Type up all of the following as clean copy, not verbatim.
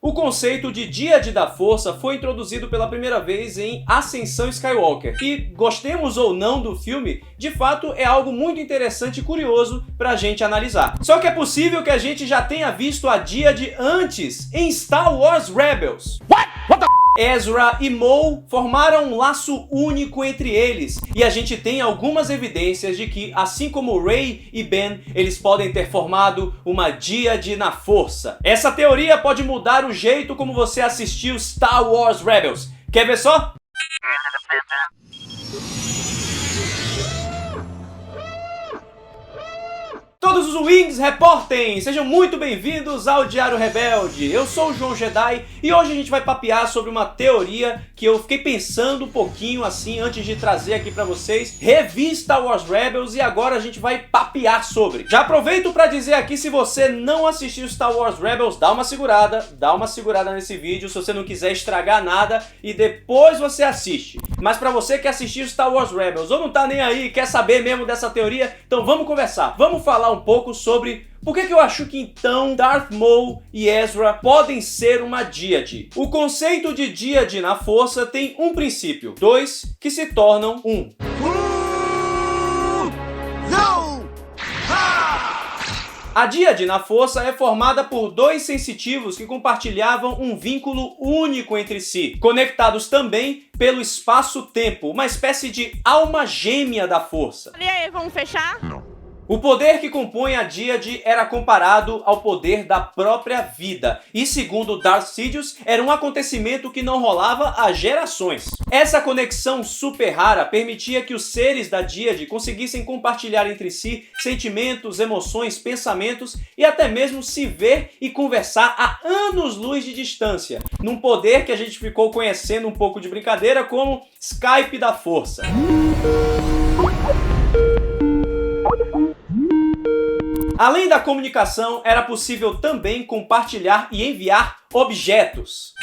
O conceito de Díade da Força foi introduzido pela primeira vez em Ascensão Skywalker, e gostemos ou não do filme, de fato é algo muito interessante e curioso pra gente analisar. Só que é possível que a gente já tenha visto a Díade antes em Star Wars Rebels. What the Ezra e Maul formaram um laço único entre eles, e a gente tem algumas evidências de que, assim como Rey e Ben, eles podem ter formado uma Díade na Força. Essa teoria pode mudar o jeito como você assistiu Star Wars Rebels. Quer ver só? Todos os Wings reportem! Sejam muito bem-vindos ao Diário Rebelde. Eu sou o João Jedi e hoje a gente vai papear sobre uma teoria que eu fiquei pensando um pouquinho assim antes de trazer aqui pra vocês. Revi Star Wars Rebels e agora a gente vai papear sobre. Já aproveito pra dizer aqui, se você não assistiu Star Wars Rebels, dá uma segurada nesse vídeo se você não quiser estragar nada e depois você assiste. Mas pra você que assistiu Star Wars Rebels ou não tá nem aí, quer saber mesmo dessa teoria, então vamos conversar. Vamos falar um pouco sobre por que eu acho que então Darth Maul e Ezra podem ser uma Díade. O conceito de Díade na Força tem um princípio, dois que se tornam um. A Díade na Força é formada por dois sensitivos que compartilhavam um vínculo único entre si, conectados também pelo espaço-tempo, uma espécie de alma gêmea da Força. E aí, vamos fechar? Não. O poder que compõe a Díade era comparado ao poder da própria vida, e segundo Darth Sidious, era um acontecimento que não rolava há gerações. Essa conexão super rara permitia que os seres da Díade conseguissem compartilhar entre si sentimentos, emoções, pensamentos e até mesmo se ver e conversar a anos-luz de distância, num poder que a gente ficou conhecendo um pouco de brincadeira como Skype da Força. Além da comunicação, era possível também compartilhar e enviar objetos.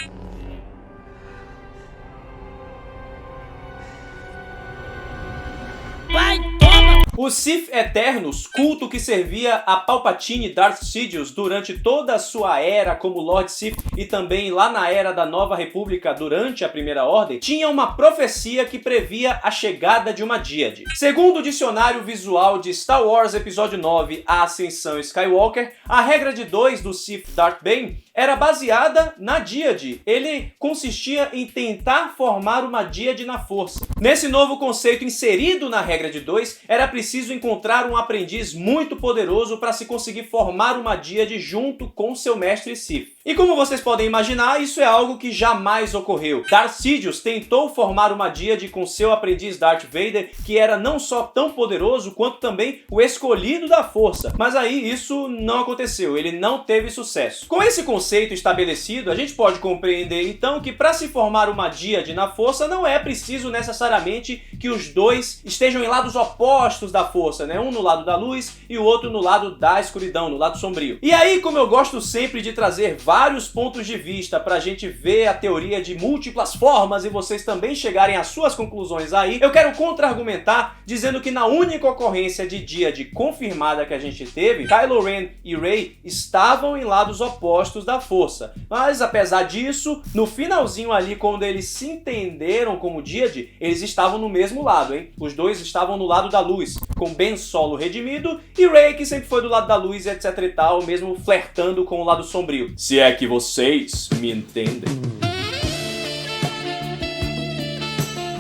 Os Sith Eternos, culto que servia a Palpatine e Darth Sidious durante toda a sua era como Lord Sith e também lá na era da Nova República durante a Primeira Ordem, tinha uma profecia que previa a chegada de uma Díade. Segundo o dicionário visual de Star Wars Episódio 9, A Ascensão Skywalker, a regra de 2 do Sith Darth Bane era baseada na Díade. Ele consistia em tentar formar uma Díade na Força. Nesse novo conceito inserido na regra de 2, era preciso encontrar um aprendiz muito poderoso para se conseguir formar uma Díade junto com seu mestre Sith. E como vocês podem imaginar, isso é algo que jamais ocorreu. Darth Sidious tentou formar uma Díade com seu aprendiz Darth Vader, que era não só tão poderoso, quanto também o escolhido da Força. Mas aí isso não aconteceu, ele não teve sucesso. Com esse conceito estabelecido, a gente pode compreender então que para se formar uma Díade na Força não é preciso necessariamente que os dois estejam em lados opostos da Força, né? Um no lado da luz e o outro no lado da escuridão, no lado sombrio. E aí, como eu gosto sempre de trazer vários pontos de vista pra gente ver a teoria de múltiplas formas e vocês também chegarem às suas conclusões aí, eu quero contra-argumentar dizendo que na única ocorrência de Díade confirmada que a gente teve, Kylo Ren e Rey estavam em lados opostos da Força. Mas apesar disso, no finalzinho ali, quando eles se entenderam como Díade, eles estavam no mesmo lado, hein? Os dois estavam no lado da luz, com Ben Solo redimido e Rey que sempre foi do lado da luz e etc e tal, mesmo flertando com o lado sombrio. Se é que vocês me entendem.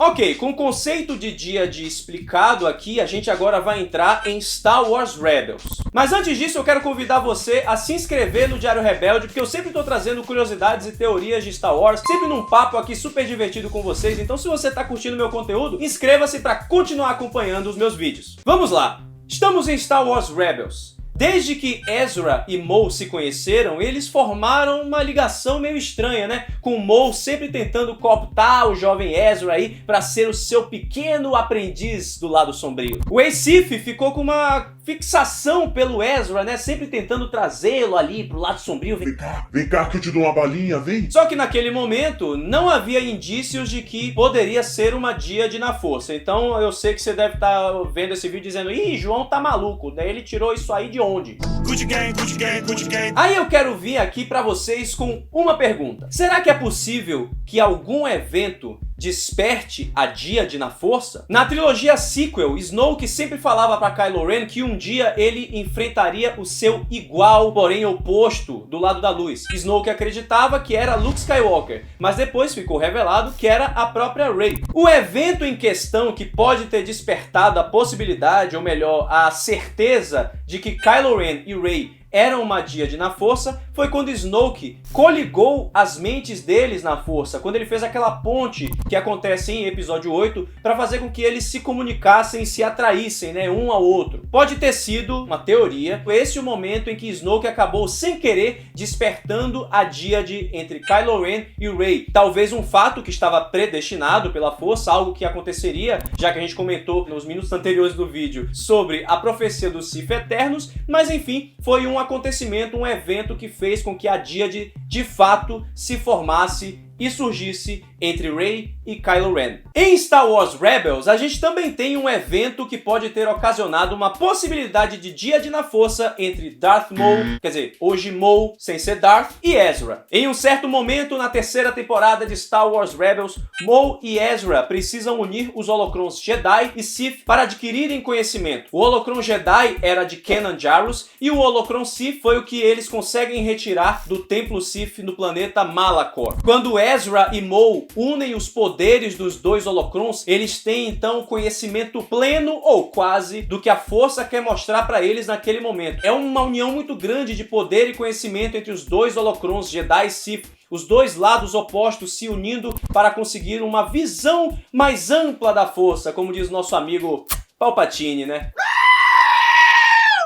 Ok, com o conceito de Díade explicado aqui, a gente agora vai entrar em Star Wars Rebels. Mas antes disso, eu quero convidar você a se inscrever no Diário Rebelde, porque eu sempre estou trazendo curiosidades e teorias de Star Wars, sempre num papo aqui super divertido com vocês. Então se você está curtindo meu conteúdo, inscreva-se para continuar acompanhando os meus vídeos. Vamos lá! Estamos em Star Wars Rebels. Desde que Ezra e Maul se conheceram, eles formaram uma ligação meio estranha, né? Com Maul sempre tentando cooptar o jovem Ezra aí para ser o seu pequeno aprendiz do lado sombrio. O ex-Sith ficou com uma fixação pelo Ezra, né? Sempre tentando trazê-lo ali pro lado sombrio. Vem cá que eu te dou uma balinha, vem. Só que naquele momento não havia indícios de que poderia ser uma díade na força. Então eu sei que você deve estar vendo esse vídeo dizendo: ih, João tá maluco, daí ele tirou isso aí de onde? Gucci gang, Gucci gang, Gucci gang. Aí eu quero vir aqui pra vocês com uma pergunta. Será que é possível que algum evento desperte a díade na força? Na trilogia sequel, Snoke sempre falava pra Kylo Ren que um dia ele enfrentaria o seu igual, porém oposto, do lado da luz. Snoke acreditava que era Luke Skywalker, mas depois ficou revelado que era a própria Rey. O evento em questão que pode ter despertado a possibilidade, ou melhor, a certeza de que Kylo Ren e Rey eram uma díade na força, foi quando Snoke coligou as mentes deles na força, quando ele fez aquela ponte que acontece em episódio 8, para fazer com que eles se comunicassem e se atraíssem, né, um ao outro. Pode ter sido uma teoria, esse é o momento em que Snoke acabou sem querer despertando a díade entre Kylo Ren e Rey. Talvez um fato que estava predestinado pela força, algo que aconteceria, já que a gente comentou nos minutos anteriores do vídeo sobre a profecia dos Sith Eternos, mas enfim, foi um acontecimento, um evento que fez com que a díade de fato se formasse e surgisse entre Rey e Kylo Ren. Em Star Wars Rebels, a gente também tem um evento que pode ter ocasionado uma possibilidade de díade na força entre Darth Maul, quer dizer, hoje Maul sem ser Darth, e Ezra. Em um certo momento na terceira temporada de Star Wars Rebels, Maul e Ezra precisam unir os holocrons Jedi e Sith para adquirirem conhecimento. O holocron Jedi era de Kanan Jarrus e o holocron Sith foi o que eles conseguem retirar do templo Sith no planeta Malachor. Quando Ezra e Maul unem os poderes dos dois holocrons, eles têm então conhecimento pleno ou quase do que a força quer mostrar para eles naquele momento. É uma união muito grande de poder e conhecimento entre os dois holocrons Jedi e Sith, os dois lados opostos se unindo para conseguir uma visão mais ampla da força, como diz nosso amigo Palpatine, né?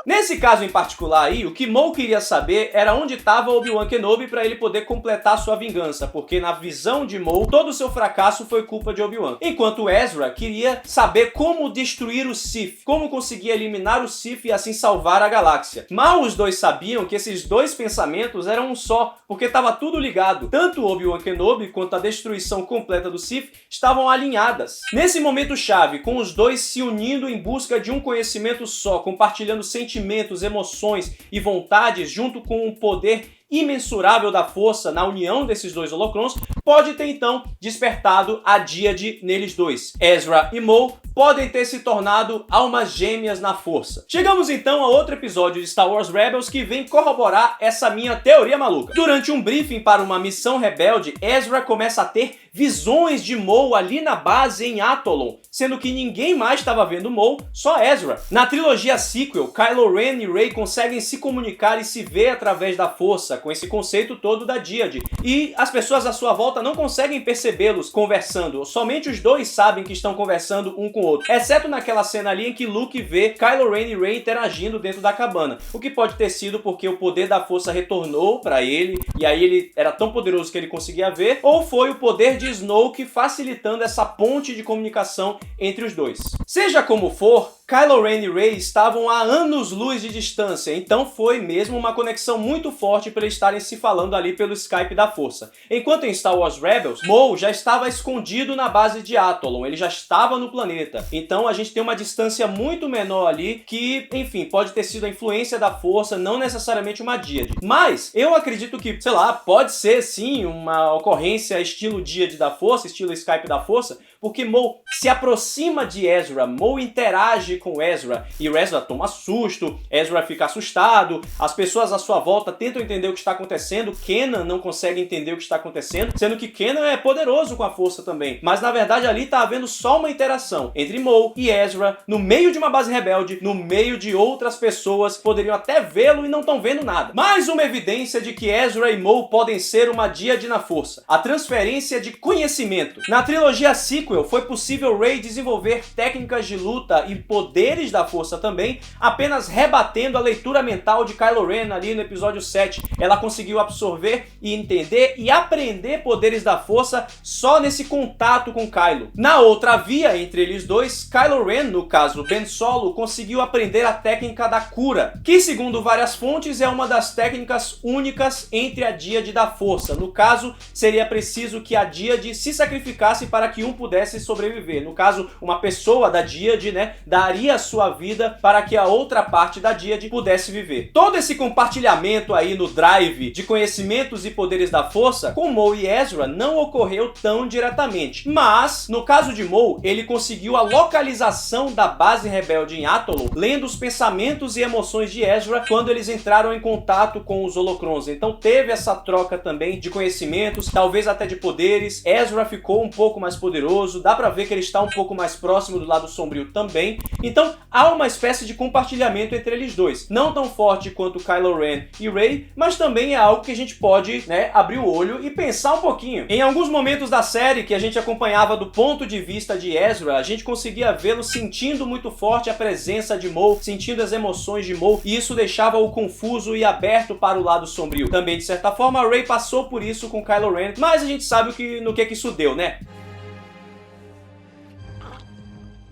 Nesse caso em particular aí, o que Maul queria saber era onde estava Obi-Wan Kenobi para ele poder completar sua vingança, porque na visão de Maul, todo o seu fracasso foi culpa de Obi-Wan. Enquanto Ezra queria saber como destruir o Sith, como conseguir eliminar o Sith e assim salvar a galáxia. Mal os dois sabiam que esses dois pensamentos eram um só, porque estava tudo ligado. Tanto Obi-Wan Kenobi quanto a destruição completa do Sith estavam alinhadas. Nesse momento chave, com os dois se unindo em busca de um conhecimento só, compartilhando sentimentos, emoções e vontades junto com um poder imensurável da força na união desses dois holocrons, pode ter então despertado a díade neles dois. Ezra e Maul podem ter se tornado almas gêmeas na força. Chegamos então a outro episódio de Star Wars Rebels que vem corroborar essa minha teoria maluca. Durante um briefing para uma missão rebelde, Ezra começa a ter visões de Maul ali na base em Atolon, sendo que ninguém mais estava vendo Maul, só Ezra. Na trilogia sequel, Kylo Ren e Rey conseguem se comunicar e se ver através da força, com esse conceito todo da díade, e as pessoas à sua volta não conseguem percebê-los conversando, somente os dois sabem que estão conversando um com o outro, exceto naquela cena ali em que Luke vê Kylo Ren e Rey interagindo dentro da cabana, o que pode ter sido porque o poder da força retornou para ele, e aí ele era tão poderoso que ele conseguia ver, ou foi o poder de Snoke facilitando essa ponte de comunicação entre os dois. Seja como for, Kylo Ren e Rey estavam a anos-luz de distância, então foi mesmo uma conexão muito forte para eles estarem se falando ali pelo Skype da força. Enquanto em Star Wars Rebels, Maul já estava escondido na base de Atolon, ele já estava no planeta. Então a gente tem uma distância muito menor ali que, enfim, pode ter sido a influência da força, não necessariamente uma díade. Mas eu acredito que, sei lá, pode ser sim uma ocorrência estilo díade da força, estilo Skype da força, porque Maul se aproxima de Ezra, Maul interage com Ezra, e Ezra toma susto, Ezra fica assustado, as pessoas à sua volta tentam entender o que está acontecendo, Kanan não consegue entender o que está acontecendo, sendo que Kanan é poderoso com a força também, mas na verdade ali está havendo só uma interação entre Maul e Ezra, no meio de uma base rebelde, no meio de outras pessoas que poderiam até vê-lo e não estão vendo nada. Mais uma evidência de que Ezra e Maul podem ser uma díade na força, a transferência de conhecimento. Na trilogia sequel, foi possível Rey desenvolver técnicas de luta e poderes da força também, apenas rebatendo a leitura mental de Kylo Ren ali no episódio 7. Ela conseguiu absorver e entender e aprender poderes poderes da força só nesse contato com Kylo. Na outra via entre eles dois, Kylo Ren, no caso Ben Solo, conseguiu aprender a técnica da cura, que segundo várias fontes é uma das técnicas únicas entre a Díade da Força. No caso, seria preciso que a Díade se sacrificasse para que um pudesse sobreviver. No caso, uma pessoa da Díade, né, daria a sua vida para que a outra parte da Díade pudesse viver. Todo esse compartilhamento aí no drive de conhecimentos e poderes da força com Maul e Ezra não ocorreu tão diretamente. Mas, no caso de Maul, ele conseguiu a localização da base rebelde em Atollo, lendo os pensamentos e emoções de Ezra quando eles entraram em contato com os holocrons. Então teve essa troca também de conhecimentos, talvez até de poderes. Ezra ficou um pouco mais poderoso, dá pra ver que ele está um pouco mais próximo do lado sombrio também. Então há uma espécie de compartilhamento entre eles dois. Não tão forte quanto Kylo Ren e Rey, mas também é algo que a gente pode, né, abrir o olho e pensar um pouquinho. Em alguns momentos da série que a gente acompanhava do ponto de vista de Ezra, a gente conseguia vê-lo sentindo muito forte a presença de Maul, sentindo as emoções de Maul, e isso deixava-o confuso e aberto para o lado sombrio. Também, de certa forma, Rey passou por isso com Kylo Ren, mas a gente sabe no que isso deu, né?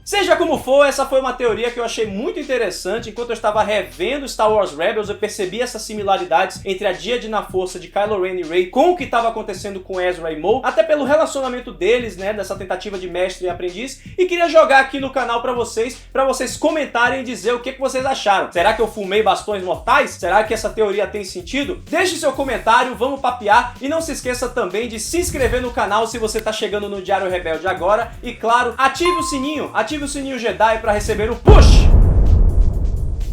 Seja como for, essa foi uma teoria que eu achei muito interessante. Enquanto eu estava revendo Star Wars Rebels, eu percebi essas similaridades entre a Díade na Força de Kylo Ren e Rey com o que estava acontecendo com Ezra e Maul, até pelo relacionamento deles, né, dessa tentativa de mestre e aprendiz, e queria jogar aqui no canal para vocês comentarem e dizer o que vocês acharam. Será que eu fumei bastões mortais? Será que essa teoria tem sentido? Deixe seu comentário, vamos papear, e não se esqueça também de se inscrever no canal se você está chegando no Diário Rebelde agora, e claro, ative o sininho Jedi para receber o push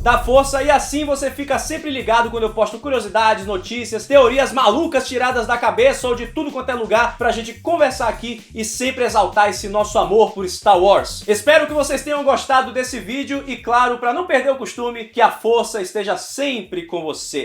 da força, e assim você fica sempre ligado quando eu posto curiosidades, notícias, teorias malucas tiradas da cabeça ou de tudo quanto é lugar pra gente conversar aqui e sempre exaltar esse nosso amor por Star Wars. Espero que vocês tenham gostado desse vídeo e, claro, para não perder o costume, que a força esteja sempre com você.